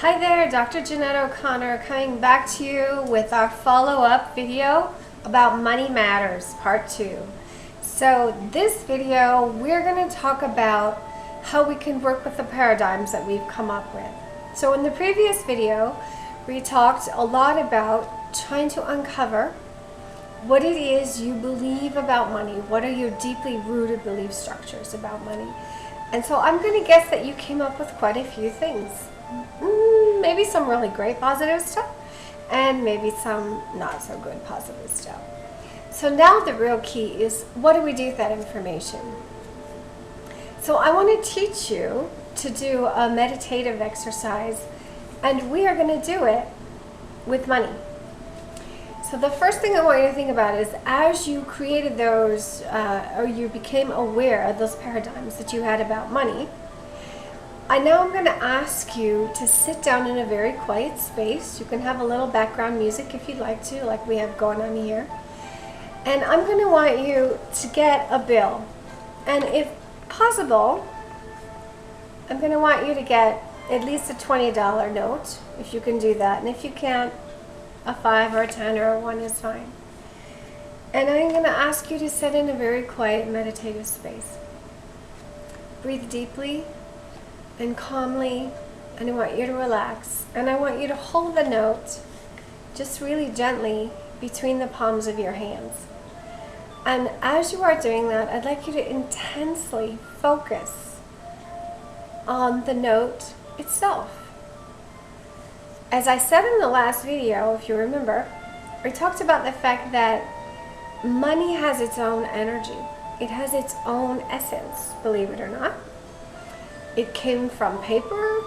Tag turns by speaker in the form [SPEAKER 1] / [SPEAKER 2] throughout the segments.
[SPEAKER 1] Hi there, Dr. Jeanette O'Connor coming back to you with our follow-up video about Money Matters Part 2. So this video, we're going to talk about how we can work with the paradigms that we've come up with. So in the previous video, we talked a lot about trying to uncover what it is you believe about money. What are your deeply rooted belief structures about money? And so I'm going to guess that you came up with quite a few things. Maybe some really great positive stuff, and maybe some not so good positive stuff. So now the real key is, what do we do with that information? So I want to teach you to do a meditative exercise, and we are going to do it with money. So the first thing I want you to think about is, as you created those, or you became aware of those paradigms that you had about money, I'm going to ask you to sit down in a very quiet space. You can have a little background music if you'd like to, like we have going on here. And I'm going to want you to get a bill. And if possible, I'm going to want you to get at least a $20 note, if you can do that. And if you can't, a 5 or a 10 or a 1 is fine. And I'm going to ask you to sit in a very quiet meditative space. Breathe deeply and calmly, and I want you to relax. And I want you to hold the note just really gently between the palms of your hands. And as you are doing that, I'd like you to intensely focus on the note itself. As I said in the last video, if you remember, I talked about the fact that money has its own energy. It has its own essence, believe it or not. It came from paper,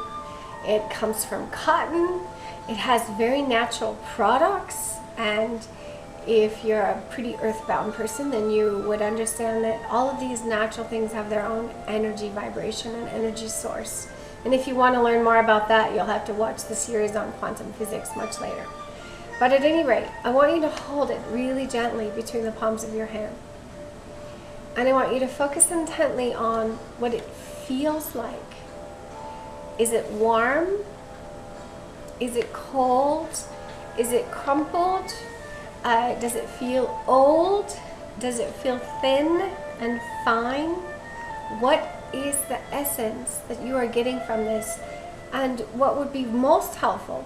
[SPEAKER 1] it comes from cotton, it has very natural products, and if you're a pretty earthbound person, then you would understand that all of these natural things have their own energy vibration and energy source. And if you want to learn more about that, you'll have to watch the series on quantum physics much later. But at any rate, I want you to hold it really gently between the palms of your hand. And I want you to focus intently on what it feels like. Is it warm? Is it cold? Is it crumpled? Does it feel old? Does it feel thin and fine? What is the essence that you are getting from this? And what would be most helpful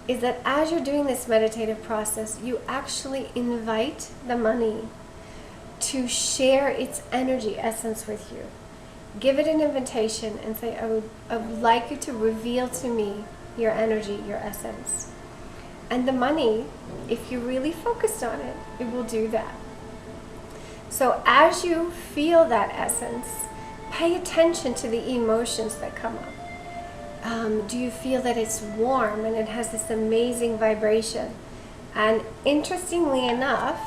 [SPEAKER 1] is that as you're doing this meditative process, you actually invite the money to share its energy essence with you. Give it an invitation and say, I would like you to reveal to me your energy, your essence. And the money, if you really focused on it, it will do that. So as you feel that essence, pay attention to the emotions that come up. Do you feel that it's warm and it has this amazing vibration? And interestingly enough,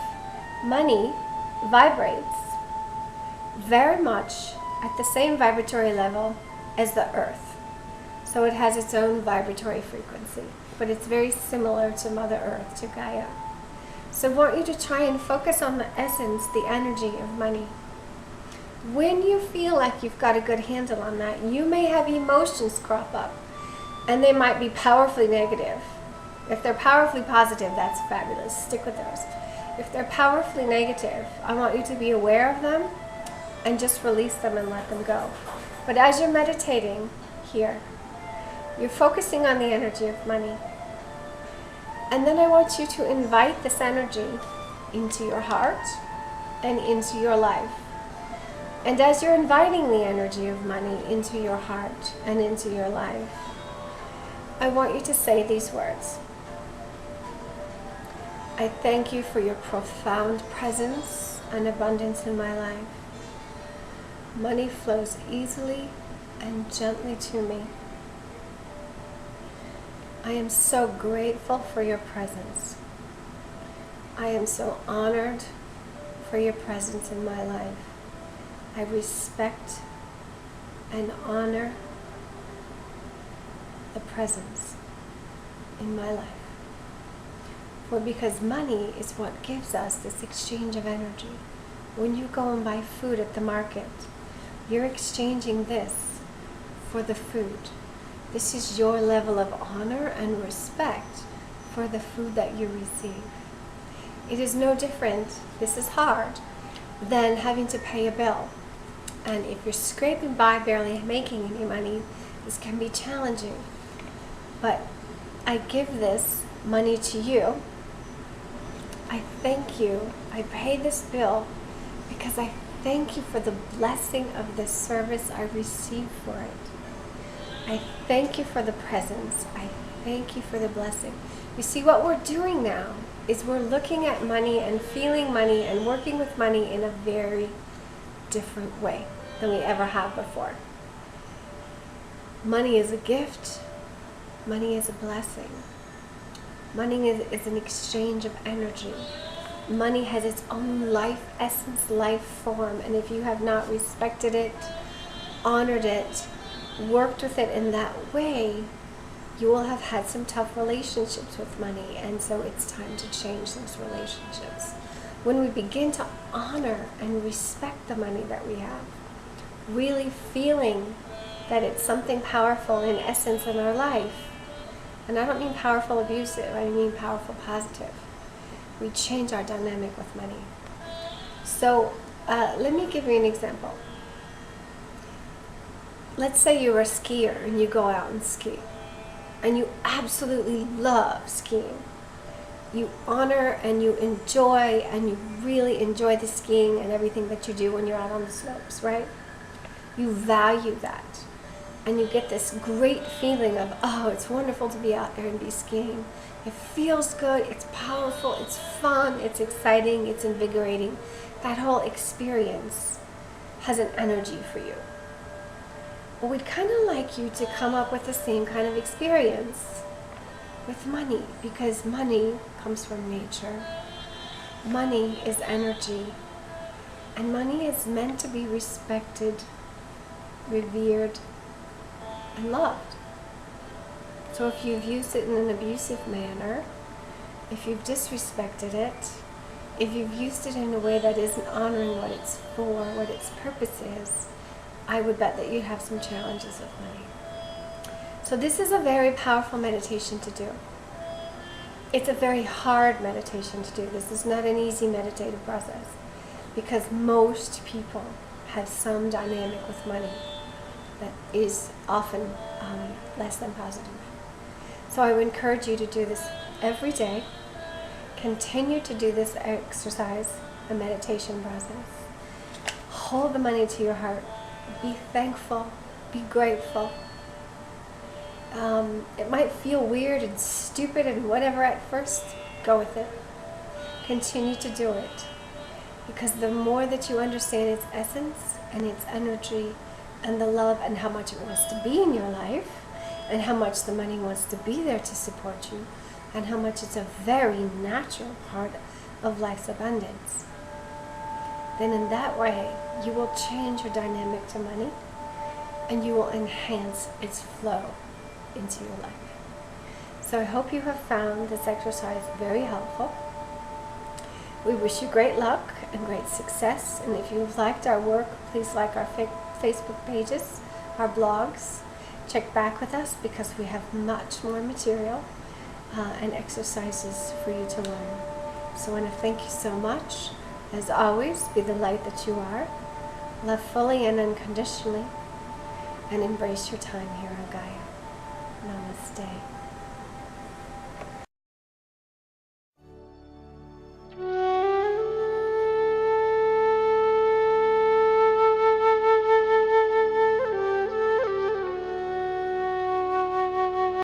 [SPEAKER 1] money vibrates very much at the same vibratory level as the earth. So it has its own vibratory frequency, but it's very similar to Mother Earth, to Gaia. So I want you to try and focus on the essence, the energy of money. When you feel like you've got a good handle on that, you may have emotions crop up, and they might be powerfully negative. If they're powerfully positive, that's fabulous. Stick with those. If they're powerfully negative, I want you to be aware of them and just release them and let them go. But as you're meditating here, you're focusing on the energy of money. And then I want you to invite this energy into your heart and into your life. And as you're inviting the energy of money into your heart and into your life, I want you to say these words. I thank you for your profound presence and abundance in my life. Money flows easily and gently to me. I am so grateful for your presence. I am so honored for your presence in my life. I respect and honor the presence in my life. For because money is what gives us this exchange of energy. When you go and buy food at the market, you're exchanging this for the food. This is your level of honor and respect for the food that you receive. It is no different, this is hard, than having to pay a bill. And if you're scraping by, barely making any money, this can be challenging. But I give this money to you. I thank you. I pay this bill because I thank you for the blessing of the service I receive for it. I thank you for the presence. I thank you for the blessing. You see, what we're doing now is we're looking at money and feeling money and working with money in a very different way than we ever have before. Money is a gift. Money is a blessing. Money is an exchange of energy. Money has its own life essence, life form, and if you have not respected it, honored it, worked with it in that way, you will have had some tough relationships with money, and so it's time to change those relationships. When we begin to honor and respect the money that we have, really feeling that it's something powerful in essence in our life, and I don't mean powerful abusive, I mean powerful positive, we change our dynamic with money. So let me give you an example. Let's say you're a skier and you go out and ski, and you absolutely love skiing. You honor and you enjoy, and you really enjoy the skiing and everything that you do when you're out on the slopes, right? You value that. And you get this great feeling of, oh, it's wonderful to be out there and be skiing. It feels good, it's powerful, it's fun, it's exciting, it's invigorating. That whole experience has an energy for you. Well, we'd kind of like you to come up with the same kind of experience with money, because money comes from nature. Money is energy, and money is meant to be respected, revered, and loved. So if you've used it in an abusive manner, if you've disrespected it, if you've used it in a way that isn't honoring what it's for, what its purpose is, I would bet that you'd have some challenges with money. So this is a very powerful meditation to do. It's a very hard meditation to do. This is not an easy meditative process, because most people have some dynamic with money that is often less than positive. So I would encourage you to do this every day. Continue to do this exercise, a meditation process. Hold the money to your heart. Be thankful. Be grateful. It might feel weird and stupid and whatever at first. Go with it. Continue to do it. Because the more that you understand its essence and its energy and the love and how much it wants to be in your life, and how much the money wants to be there to support you, and how much it's a very natural part of life's abundance, then in that way you will change your dynamic to money, and you will enhance its flow into your life. So I hope you have found this exercise very helpful. We wish you great luck and great success, and if you've liked our work, please like our Facebook pages, our blogs. Check back with us, because we have much more material and exercises for you to learn. So I want to thank you so much. As always, be the light that you are. Love fully and unconditionally, and embrace your time here on Gaia. Namaste.